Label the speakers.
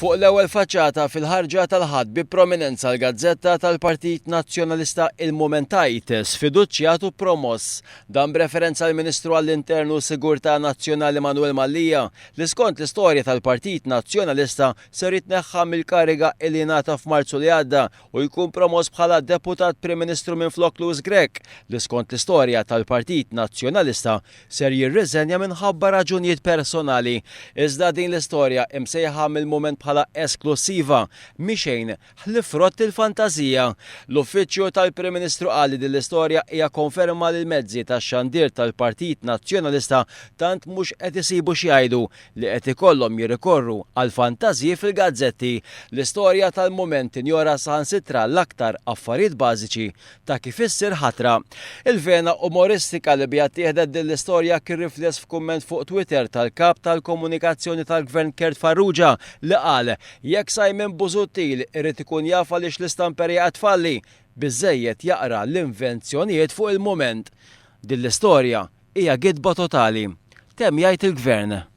Speaker 1: Fuq l-ewwel faċċata fil-ħarġa tal-ħadd bi prominenza l-Gazzetta tal-Partit Nazzjonalista il-Momentajtes fiduċjatu promoss dan b'referenza l-Ministru għall-Internu u Sigurtà Nazzjonali Manuel Mallija li skont l-istorja tal-Partit Nazzjonalista ser jitneħħa mill-kariga li ngħata f'Marzu li għadda u jkun promoss bħala Deputat Prim Ministru minflok Louis Grech li skont l-istorja tal-Partit Nazzjonalista ser jirriżenja minħabba raġunijiet personali. Iżda din l-istorja imsejħa mill-mument bħala esklusiva mixejn ħlifrott il-fantazija. L-uffiċċju tal-Prim Ministru qal li din l-istorja hija konferma lil mezzi tax-xandir tal-Partit Nazzjonalista tant mhux qed isibu xi jgħidu li qed ikollhom jirrikorru għal fantazji fil-gazzetti. L-istorja tal-mument injora saħansitra l-aktar affarijiet bażiċi ta' kif issir ħatra. Il-vena umoristika li biha tieħdet din l-istorja kien rifless f'kumment fuq Twitter tal-kap tal-komunikazzjoni tal-Gvern Kert Farrugia li qal jekk Simon Busuttil irid ikun jaf għaliex l-istamperija tfalli biżżejjed jaqra l-invenzjonijiet fuq il-mument. Din l-istorja hija gidba totali. Temm jgħid il-Gvern.